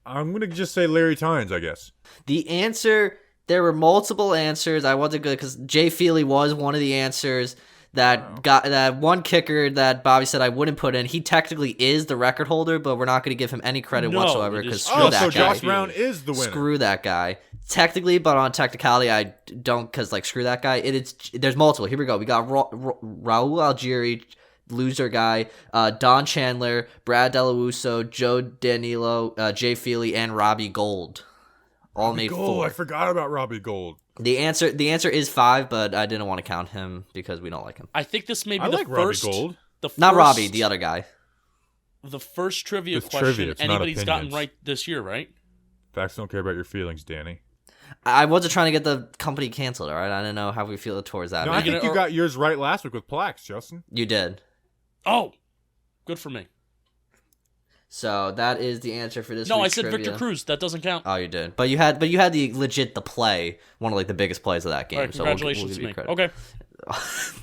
I'm going to just say Larry Tynes, I guess. The answer, there were multiple answers. I wasn't good because Jay Feely was one of the answers that got that one kicker that Bobby said I wouldn't put in. He technically is the record holder, but we're not going to give him any credit whatsoever because screw that so guy. Josh Brown is the winner. Screw that guy. Technically, but on technicality, I don't because like screw that guy. There's multiple. Here we go. We got Raul Algieri, loser guy, Don Chandler, Brad Delauso, Joe Danilo, Jay Feely, and Robbie Gold. All made Gold. 4. I forgot about Robbie Gold. The answer is 5, but I didn't want to count him because we don't like him. I think this may be I the like first. Robbie Gold. Not Robbie, the other guy. The first trivia It's question trivia, it's not anybody's gotten opinions. right this year, right? Facts don't care about your feelings, Danny. I wasn't trying to get the company canceled, all right? I don't know how we feel towards that. No, man. I think you got yours right last week with Plax, Justin. You did. Oh, good for me. So that is the answer for this No, I week's said trivia. Victor Cruz. That doesn't count. Oh, you did. But you had the play, one of like the biggest plays of that game. All right, so we'll congratulations give you to me. credit. Okay.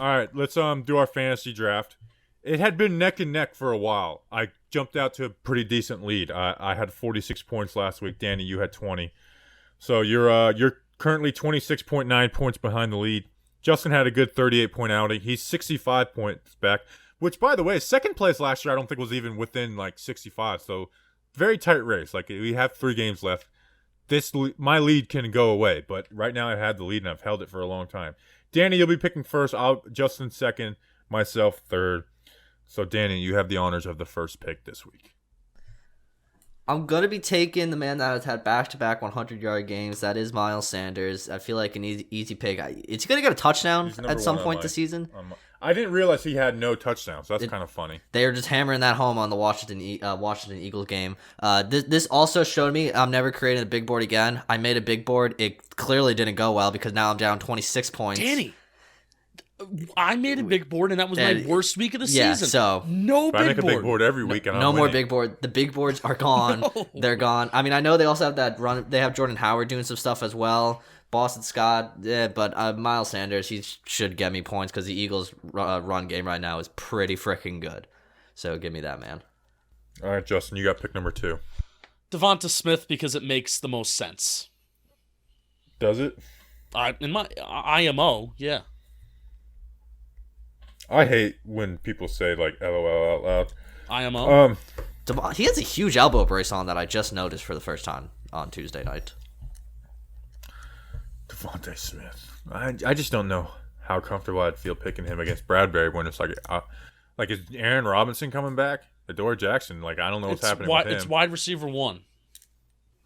All right, let's do our fantasy draft. It had been neck and neck for a while. I jumped out to a pretty decent lead. I had 46 points last week. Danny, you had 20. So you're currently 26.9 points behind the lead. Justin had a good 38-point outing. He's 65 points back, which, by the way, second place last year I don't think was even within like 65. So very tight race. Like we have 3 games left. My lead can go away, but right now I had the lead and I've held it for a long time. Danny, you'll be picking first. Justin second. Myself third. So Danny, you have the honors of the first pick this week. I'm going to be taking the man that has had back-to-back 100-yard games. That is Miles Sanders. I feel like an easy pick. Is he going to get a touchdown at some point this season? I didn't realize he had no touchdowns. So that's kind of funny. They are just hammering that home on the Washington Eagles game. This also showed me I'm never creating a big board again. I made a big board. It clearly didn't go well because now I'm down 26 points. Danny, I made a big board, and that was my worst week of the yeah, season. So no big board. I make a big board every week, and no more big board. The big boards are gone. No. They're gone. I mean, I know they also have that run. They have Jordan Howard doing some stuff as well. Boston Scott, yeah, but Miles Sanders, he should get me points because the Eagles' run game right now is pretty freaking good. So give me that, man. All right, Justin, you got pick number 2. Devonta Smith because it makes the most sense. Does it? In my IMO, yeah. I hate when people say like LOL out loud. IMO. He has a huge elbow brace on that I just noticed for the first time on Tuesday night. Devonta Smith. I just don't know how comfortable I'd feel picking him against Bradbury when it's like is Aaron Robinson coming back? Adore Jackson. Like I don't know what's happening with him. It's wide receiver 1.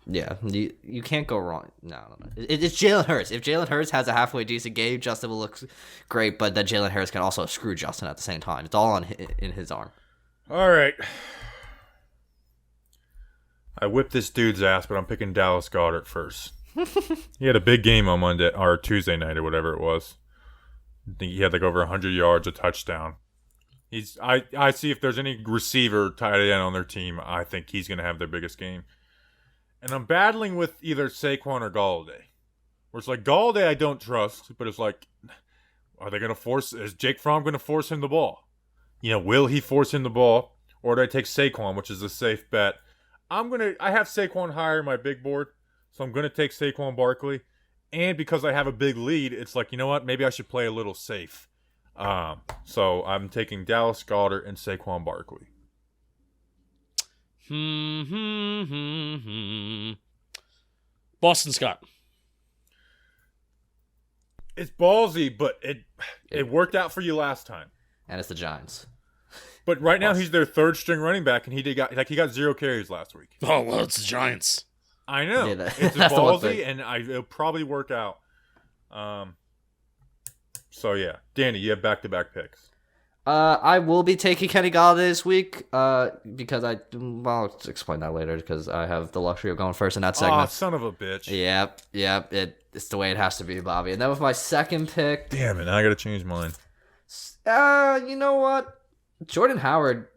Yeah, you can't go wrong. No. It's Jalen Hurts. If Jalen Hurts has a halfway decent game, Justin will look great, but then Jalen Hurts can also screw Justin at the same time. It's all in his arm. All right. I whipped this dude's ass, but I'm picking Dallas Goedert first. He had a big game on Monday or Tuesday night or whatever it was. I think he had like over 100 yards, a touchdown. I see if there's any receiver tight end on their team, I think he's going to have their biggest game. And I'm battling with either Saquon or Galladay. Where it's like, Galladay I don't trust, but it's like, is Jake Fromm going to force him the ball? Will he force him the ball? Or do I take Saquon, which is a safe bet? I have Saquon higher in my big board, so I'm going to take Saquon Barkley. And because I have a big lead, it's like, you know what? Maybe I should play a little safe. So I'm taking Dallas Goedert and Saquon Barkley. Boston Scott. It's ballsy, but it worked out for you last time. And it's the Giants. But right now he's their third string running back, and he got 0 carries last week. Oh well, it's the Giants. I know. Yeah, it's ballsy, and it'll probably work out. So yeah, Danny, you have back-to-back picks. I will be taking Kenny Galladay this week because I'll explain that later because I have the luxury of going first in that segment. Oh, son of a bitch. Yep. It's the way it has to be, Bobby. And then with my second pick... Damn it, now I gotta change mine. You know what? Jordan Howard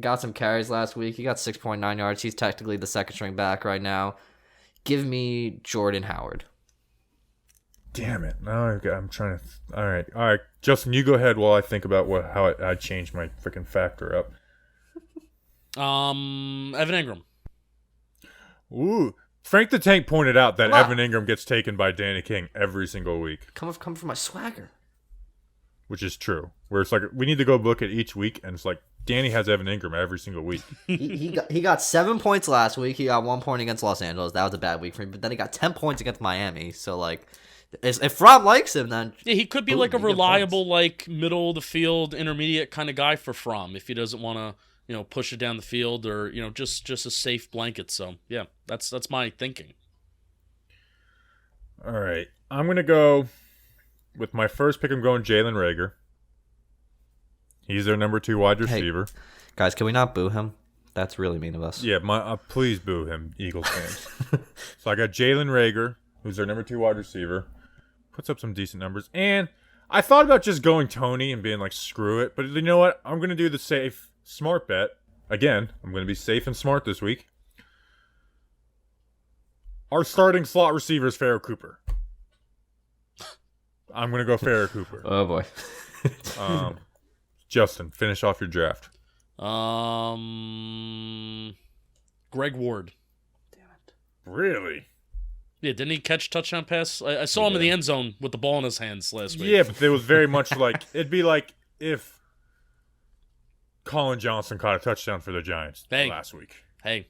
got some carries last week. He got 6.9 yards. He's technically the second string back right now. Give me Jordan Howard. Damn it. Now I'm trying to... All right. Justin, you go ahead while I think about how I changed my freaking factor up. Evan Ingram. Ooh. Frank the Tank pointed out that Evan Ingram gets taken by Danny King every single week. Come from my swagger. Which is true. Where it's like, we need to go look at each week, and it's like, Danny has Evan Ingram every single week. he got 7 points last week. He got 1 point against Los Angeles. That was a bad week for him. But then he got 10 points against Miami. So, like, if Fromm likes him, then... Yeah, he could be like a reliable, like, middle of the field, intermediate kind of guy for Fromm if he doesn't want to, push it down the field or, just a safe blanket. So, yeah, that's my thinking. All right. I'm going to go with my first pick. I'm going Jalen Reagor. He's their number 2 wide receiver. Hey, guys, can we not boo him? That's really mean of us. Yeah, please boo him, Eagles fans. So I got Jalen Reagor, who's their number 2 wide receiver. Puts up some decent numbers. And I thought about just going Tony and being like, screw it. But you know what? I'm going to do the safe, smart bet. Again, I'm going to be safe and smart this week. Our starting slot receiver is Pharoh Cooper. I'm going to go Pharoh Cooper. Oh, boy. Justin, finish off your draft. Greg Ward. Damn it. Really? Yeah, didn't he catch touchdown pass? I saw him in the end zone with the ball in his hands last week. Yeah, but it was very much like, it'd be like if Colin Johnson caught a touchdown for the Giants last week. Hey.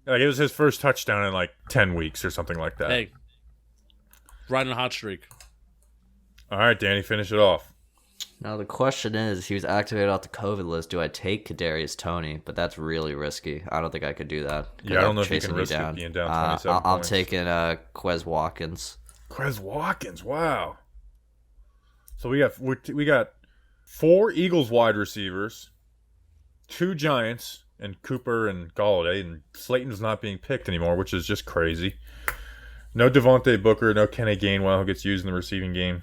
Like, it was his first touchdown in like 10 weeks or something like that. Hey. Riding a hot streak. All right, Danny, finish it off. Now, the question is, he was activated off the COVID list. Do I take Kadarius Toney? But that's really risky. I don't think I could do that. Yeah, I don't know if you can risk it being down 27 I'm points. taking Quez Watkins. Quez Watkins, wow. So we got 4 Eagles wide receivers, 2 Giants, and Cooper and Golladay, and Slayton's not being picked anymore, which is just crazy. No Devontae Booker, no Kenny Gainwell, who gets used in the receiving game.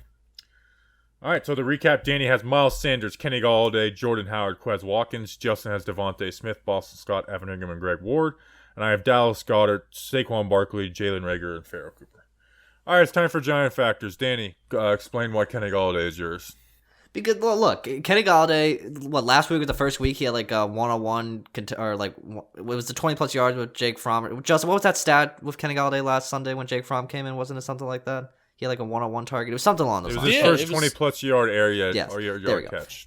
All right, so to recap, Danny has Miles Sanders, Kenny Golladay, Jordan Howard, Quez Watkins. Justin has Devontae Smith, Boston Scott, Evan Ingram, and Greg Ward. And I have Dallas Goedert, Saquon Barkley, Jalen Reagor, and Pharoh Cooper. All right, it's time for Giant Factors. Danny, explain why Kenny Golladay is yours. Because, well, look, Kenny Golladay, last week was the first week he had like a one-on-one, or like, it was the 20-plus yards with Jake Fromm. Justin, what was that stat with Kenny Golladay last Sunday when Jake Fromm came in? Wasn't it something like that? He had like a one-on-one target. It was something along those lines. It was his first 20-plus yard area or yard catch.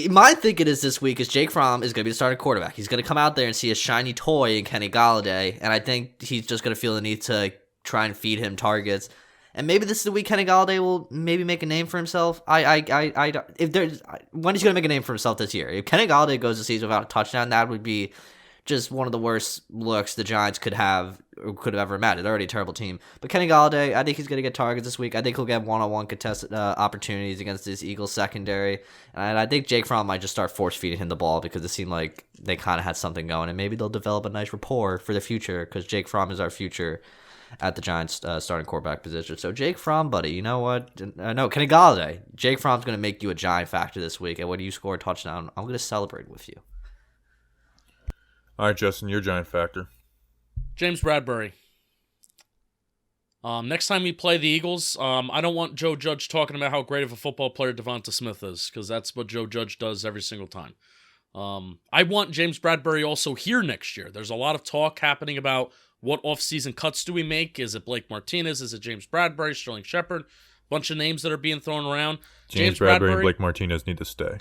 My thinking is this week is Jake Fromm is going to be the starting quarterback. He's going to come out there and see a shiny toy in Kenny Golladay, and I think he's just going to feel the need to try and feed him targets. And maybe this is the week Kenny Golladay will maybe make a name for himself. When he's going to make a name for himself this year? If Kenny Golladay goes the season without a touchdown, that would be just one of the worst looks the Giants could have ever met. They're already a terrible team. But Kenny Golladay, I think he's going to get targets this week. I think he'll get one-on-one contested opportunities against this Eagles secondary. And I think Jake Fromm might just start force-feeding him the ball because it seemed like they kind of had something going. And maybe they'll develop a nice rapport for the future because Jake Fromm is our future at the Giants starting quarterback position. So Jake Fromm, buddy, you know what? No, Kenny Golladay. Jake Fromm's going to make you a Giant factor this week. And when you score a touchdown, I'm going to celebrate with you. All right, Justin, your Giant factor. James Bradbury. Next time we play the Eagles, I don't want Joe Judge talking about how great of a football player Devonta Smith is, because that's what Joe Judge does every single time. I want James Bradbury also here next year. There's a lot of talk happening about what offseason cuts do we make. Is it Blake Martinez? Is it James Bradbury? Sterling Shepard? Bunch of names that are being thrown around. James Bradbury and Blake Martinez need to stay.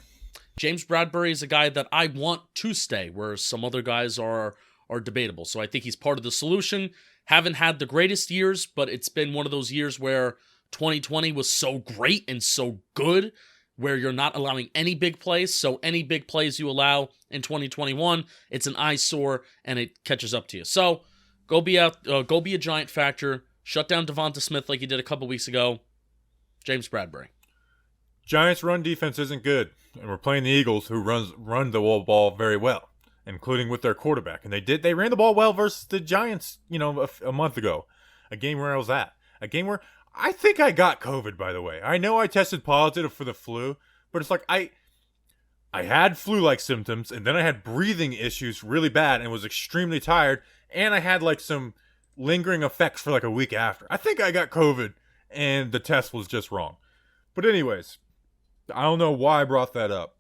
James Bradbury is a guy that I want to stay, whereas some other guys are debatable. So I think he's part of the solution. Haven't had the greatest years, but it's been one of those years where 2020 was so great and so good, where you're not allowing any big plays. So any big plays you allow in 2021, it's an eyesore and it catches up to you. So go be a Giant factor. Shut down Devonta Smith like you did a couple weeks ago. James Bradbury. Giants' run defense isn't good, and we're playing the Eagles, who run the ball very well, including with their quarterback. And they ran the ball well versus the Giants, a month ago. A game where I was at. A game where I think I got COVID, by the way. I know I tested positive for the flu, but it's like I had flu-like symptoms, and then I had breathing issues really bad and was extremely tired, and I had like some lingering effects for like a week after. I think I got COVID and the test was just wrong. But anyways, I don't know why I brought that up.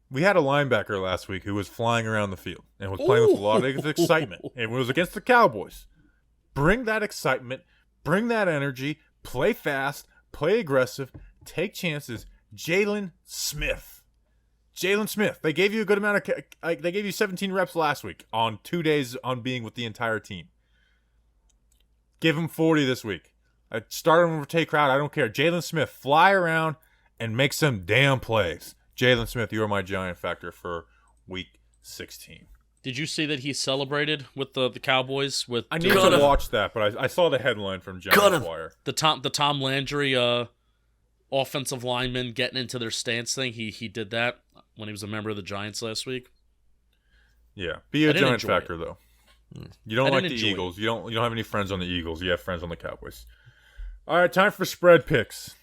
We had a linebacker last week who was flying around the field and was playing with a lot of excitement. And it was against the Cowboys. Bring that excitement, bring that energy, play fast, play aggressive, take chances. Jalen Smith. They gave you a good amount of. They gave you 17 reps last week on 2 days on being with the entire team. Give him 40 this week. I started him with Tay Crowd. I don't care. Jalen Smith, fly around and make some damn plays. Jalen Smith, you are my giant factor for week 16. Did you see that he celebrated with the Cowboys? I need to watch that, but I saw the headline from Giants Wire. The Tom Landry offensive lineman getting into their stance thing. He did that when he was a member of the Giants last week. Yeah, be a giant factor though. You don't like the Eagles. You don't have any friends on the Eagles. You have friends on the Cowboys. All right, time for spread picks.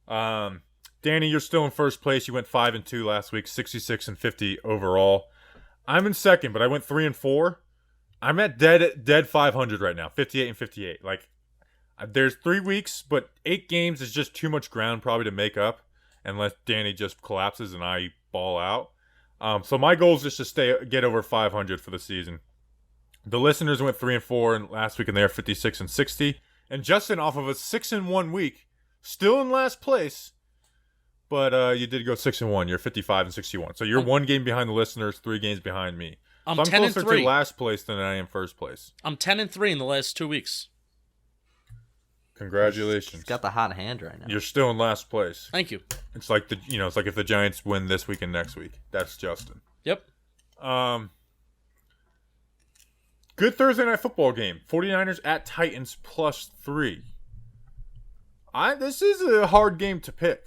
Danny, you're still in first place. You went 5-2 last week, 66-50 overall. I'm in second, but I went 3-4. I'm at dead 500 right now, 58-58. Like, there's 3 weeks, but 8 games is just too much ground probably to make up, unless Danny just collapses and I ball out. So my goal is just to get over 500 for the season. The listeners went 3-4 last week, and they're 56-60. And Justin, off of a 6-1 week, still in last place. But you did go 6-1. You're 55-61. So you're 1 game behind the listeners, 3 games behind me. I'm so 10 closer and 3 to last place than I am first place. I'm 10-3 in the last 2 weeks. Congratulations. He's got the hot hand right now. You're still in last place. Thank you. It's like it's like if the Giants win this week and next week. That's Justin. Yep. Good Thursday night football game. 49ers at Titans +3. This is a hard game to pick.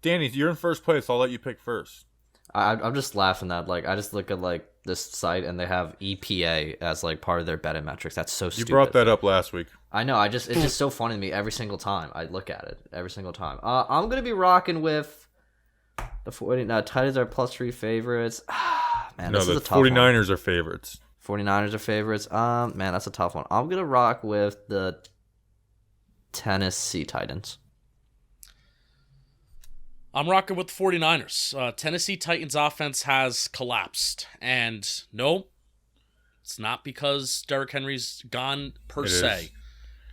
Danny, you're in first place. I'll let you pick first. I'm just laughing at I just look at this site and they have EPA as part of their betting metrics. That's so stupid. You brought that up last week. I know. It's just so funny to me every single time I look at it. Every single time. I'm gonna be rocking with the 40. Now Titans are +3 favorites. Man, no, this the is a tough 49ers are favorites. 49ers are favorites. Man, that's a tough one. I'm gonna rock with the Tennessee Titans. I'm rocking with the 49ers. Tennessee Titans offense has collapsed. And no, it's not because Derrick Henry's gone per se.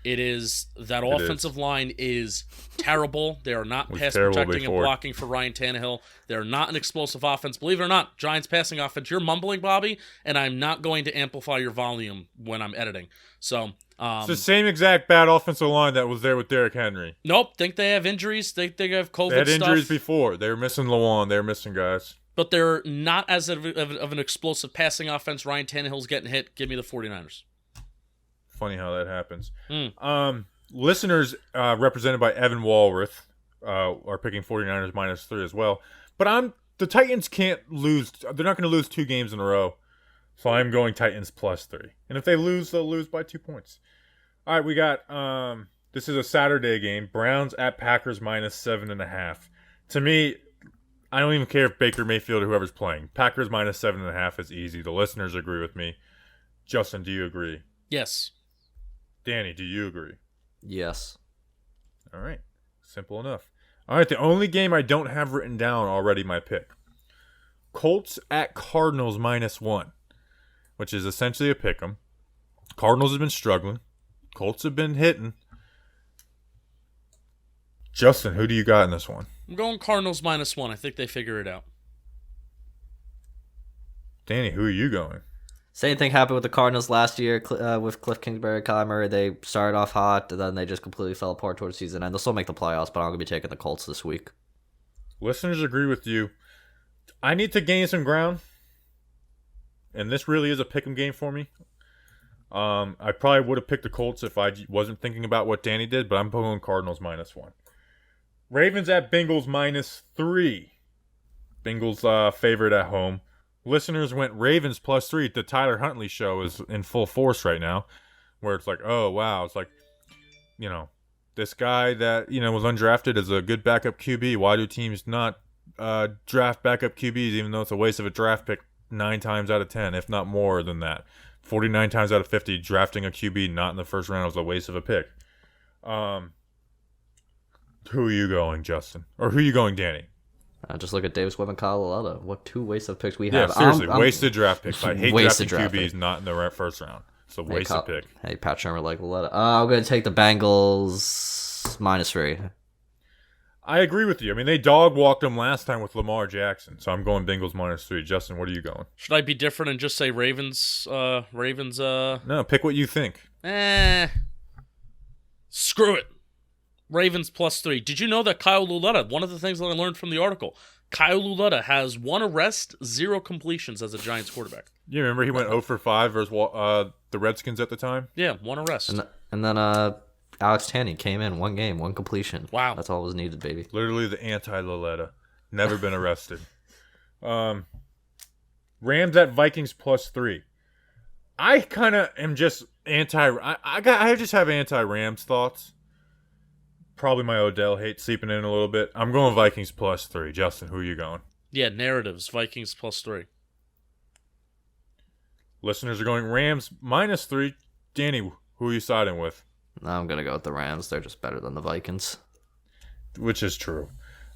It is that offensive line is terrible. They are not pass protecting and blocking for Ryan Tannehill. They're not an explosive offense. Believe it or not, Giants passing offense. You're mumbling, Bobby, and I'm not going to amplify your volume when I'm editing. So it's the same exact bad offensive line that was there with Derrick Henry. Nope. Think they have injuries. Think they have COVID stuff. They had injuries before. They were missing Lawan. They were missing guys. But they're not as of an explosive passing offense. Ryan Tannehill's getting hit. Give me the 49ers. Funny how that happens. Listeners represented by Evan Walworth are picking 49ers -3 as well. But the Titans can't lose. They're not going to lose 2 games in a row. So I'm going Titans +3. And if they lose, they'll lose by 2 points. All right, we got this is a Saturday game. Browns at Packers -7.5. To me, I don't even care if Baker Mayfield or whoever's playing. Packers -7.5 is easy. The listeners agree with me. Justin, do you agree? Yes. Danny, do you agree? Yes. All right. Simple enough. All right, the only game I don't have written down already my pick. Colts at Cardinals -1, which is essentially a pick 'em. Cardinals have been struggling. Colts have been hitting. Justin, who do you got in this one? I'm going Cardinals -1. I think they figure it out. Danny, who are you going? Same thing happened with the Cardinals last year with Cliff Kingsbury, Kyler Murray. They started off hot, and then they just completely fell apart towards the season. And they'll still make the playoffs, but I'm going to be taking the Colts this week. Listeners agree with you. I need to gain some ground, and this really is a pick'em game for me. I probably would have picked the Colts if I wasn't thinking about what Danny did, but I'm going Cardinals -1. Ravens at Bengals -3. Bengals favorite at home. Listeners went Ravens +3. The Tyler Huntley show is in full force right now, where it's like, oh, wow. It's like, this guy that, was undrafted is a good backup QB. Why do teams not draft backup QBs, even though it's a waste of a draft pick 9 times out of 10, if not more than that? 49 times out of 50, drafting a QB not in the first round was a waste of a pick. Who are you going, Justin? Or who are you going, Danny? Just look at Davis Webb and Kyle Lalletta. What 2 wastes of picks we Yeah, have. seriously, wasted draft picks. I hate wasted drafting draft QBs not in the first round. So wasted pick. Hey, Pat Shermer like Lalletta. I'm going to take the Bengals -3. I agree with you. I mean, they dog walked them last time with Lamar Jackson, so I'm going Bengals -3. Justin, what are you going? Should I be different and just say Ravens? No, pick what you think. Screw it. Ravens +3. Did you know that Kyle Lalletta, one of the things that I learned from the article, Kyle Lalletta has 1 arrest, 0 completions as a Giants quarterback. You remember he went 0 for 5 versus the Redskins at the time? Yeah, 1 arrest. And then Alex Tanney came in 1 game, 1 completion. Wow. That's all was needed, baby. Literally the anti-Lalletta. Never been arrested. Rams at Vikings +3. I kind of am just I just have anti-Rams thoughts. Probably my Odell hate seeping in a little bit. I'm going Vikings +3. Justin, who are you going? Yeah, narratives. Vikings +3. Listeners are going Rams -3. Danny, who are you siding with? I'm going to go with the Rams. They're just better than the Vikings. Which is true.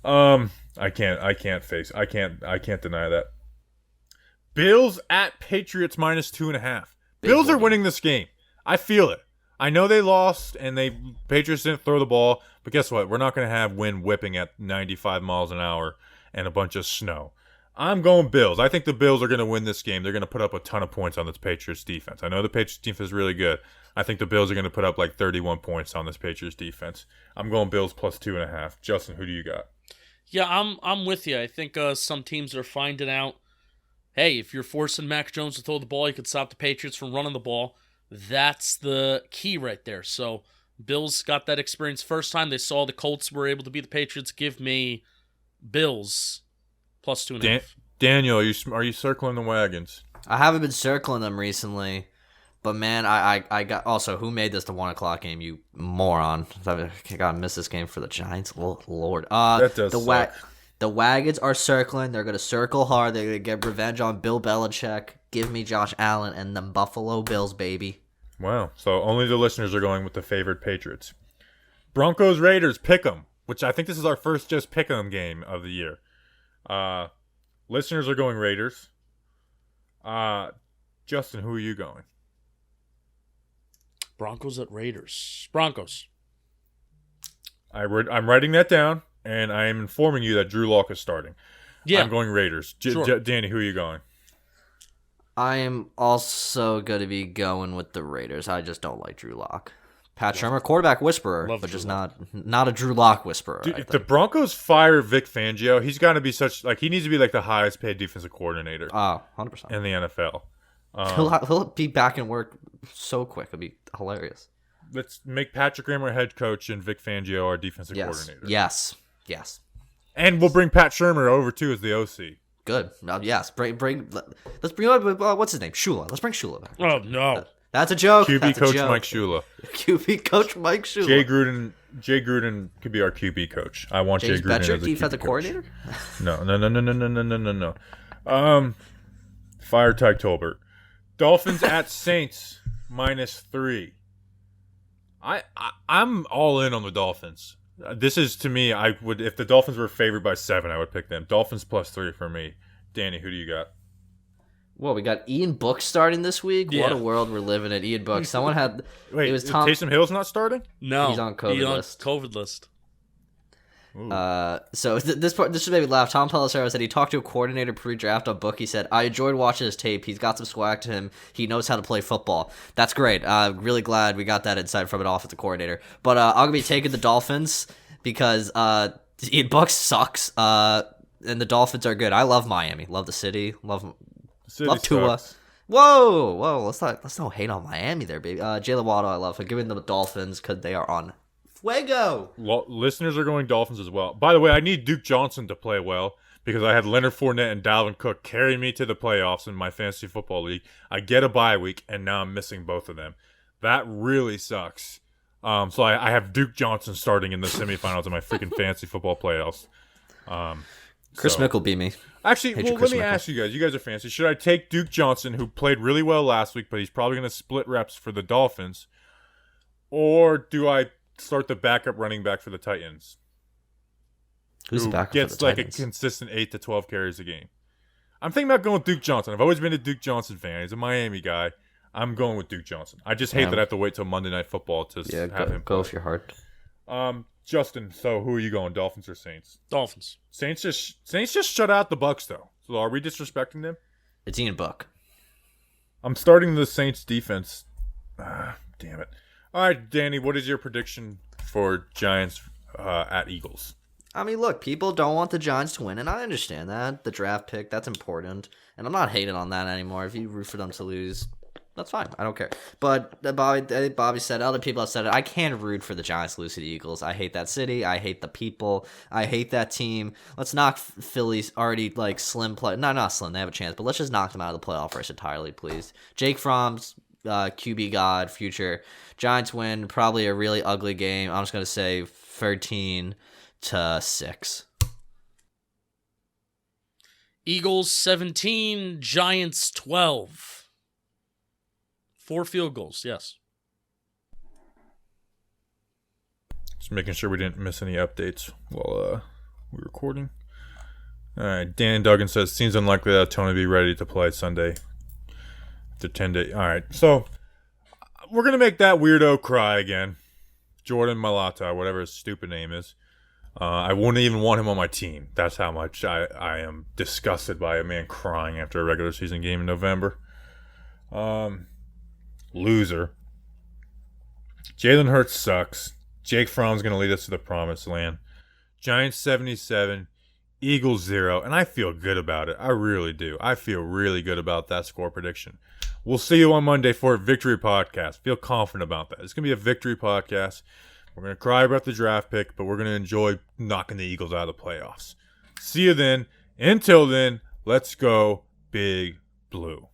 I can't deny that. Bills at Patriots -2.5. Bills are winning this game. I feel it. I know they lost and Patriots didn't throw the ball, but guess what? We're not going to have wind whipping at 95 miles an hour and a bunch of snow. I'm going Bills. I think the Bills are going to win this game. They're going to put up a ton of points on this Patriots defense. I know the Patriots defense is really good. I think the Bills are going to put up like 31 points on this Patriots defense. I'm going Bills +2.5. Justin, who do you got? Yeah, I'm with you. I think some teams are finding out, hey, if you're forcing Mac Jones to throw the ball, you could stop the Patriots from running the ball. That's the key right there. So Bills got that experience first time. They saw the Colts were able to beat the Patriots. Give me Bills +2.5. Daniel, are you circling the wagons? I haven't been circling them recently, but man, I got also who made this the 1:00 game? You moron! I gotta miss this game for the Giants. Oh, Lord, that does suck. The wagons are circling. They're gonna circle hard. They're gonna get revenge on Bill Belichick. Give me Josh Allen and the Buffalo Bills, baby. Wow. So only the listeners are going with the favored Patriots. Broncos Raiders pick'em, which I think this is our first just pick'em game of the year. Listeners are going Raiders. Justin, who are you going? Broncos at Raiders. Broncos. I'm writing that down, and I am informing you that Drew Lock is starting. Yeah. I'm going Raiders. Sure. Danny, who are you going? I am also going to be going with the Raiders. I just don't like Drew Lock. Pat Shermer, quarterback whisperer, but just not a Drew Lock whisperer. Dude, if the Broncos fire Vic Fangio, he's got to be he needs to be like the highest paid defensive coordinator 100%. in the NFL. He'll be back in work so quick. It'll be hilarious. Let's make Patrick Graham our head coach and Vic Fangio our defensive coordinator. Yes. And we'll bring Pat Shermer over too as the OC. Good. Yes. Let's bring up what's his name? Shula. Let's bring Shula back. Oh, no. That's a joke. QB coach Mike Shula. QB coach Mike Shula. Jay Gruden could be our QB coach. I want Jay Gruden as a defensive QB coordinator. No. Fire Ty Tolbert. Dolphins at Saints -3. I'm all in on the Dolphins. This is, to me, I would, if the Dolphins were favored by 7, I would pick them. Dolphins +3 for me. Danny, who do you got? Well, we got Ian Book starting this week. Yeah. What a world we're living in. Ian Book. Someone had. Wait, it was Tom. Taysom Hill's not starting? No. He's on COVID list. Ooh. This just made me laugh. Tom Pelissero said he talked to a coordinator pre-draft on Book. He said, I enjoyed watching his tape. He's got some swag to him. He knows how to play football. That's great. Really glad we got that insight from an offensive coordinator. But I'm going to be taking the Dolphins because Ian Book sucks. And the Dolphins are good. I love Miami. Love the city. Love Tua. Whoa. Let's not hate on Miami there, baby. Jalen Waddle, I love. I'm giving them the Dolphins because they are on fuego. Listeners are going Dolphins as well. By the way, I need Duke Johnson to play well because I had Leonard Fournette and Dalvin Cook carry me to the playoffs in my fantasy football league. I get a bye week, and now I'm missing both of them. That really sucks. So I have Duke Johnson starting in the semifinals of my freaking fantasy football playoffs. Chris So- Mick will beat me. Actually, Hate you, well, Chris let me Mickle. ask you guys. You guys are fancy. Should I take Duke Johnson, who played really well last week, but he's probably going to split reps for the Dolphins? Or do I start the backup running back for the Titans? Who's who the backup gets for the like Titans? a consistent 8 to 12 carries a game? I'm thinking about going with Duke Johnson. I've always been a Duke Johnson fan. He's a Miami guy. I'm going with Duke Johnson. I just hate Yeah. that I have to wait till Monday Night Football to Yeah, have him go play. with your heart. Justin, so who are you going, Dolphins or Saints? Dolphins. Saints just shut out the Bucks though. So are we disrespecting them? It's Ian Book. I'm starting the Saints defense. Damn it. All right, Danny, what is your prediction for Giants at Eagles? I mean, look, people don't want the Giants to win, and I understand that. The draft pick, that's important. And I'm not hating on that anymore. If you root for them to lose, that's fine. I don't care. But Bobby said, other people have said it. I can't root for the Giants to lose to the Eagles. I hate that city. I hate the people. I hate that team. Let's knock Philly's already, like, slim play. No, not slim. They have a chance. But let's just knock them out of the playoff race entirely, please. Jake Fromm's QB God, future. Giants win. Probably a really ugly game. I'm just going to say 13-6. Eagles 17, Giants 12. 4 field goals, yes. Just making sure we didn't miss any updates while we're recording. All right, Dan Duggan says, seems unlikely that Tony will be ready to play Sunday after 10 days. All right, so we're going to make that weirdo cry again. Jordan Malata, whatever his stupid name is. I wouldn't even want him on my team. That's how much I am disgusted by a man crying after a regular season game in November. Loser. Jalen Hurts sucks. Jake Fromm's going to lead us to the promised land. Giants 77, Eagles 0, and I feel good about it. I really do. I feel really good about that score prediction. We'll see you on Monday for a victory podcast. Feel confident about that. It's going to be a victory podcast. We're going to cry about the draft pick, but we're going to enjoy knocking the Eagles out of the playoffs. See you then. Until then, let's go Big Blue.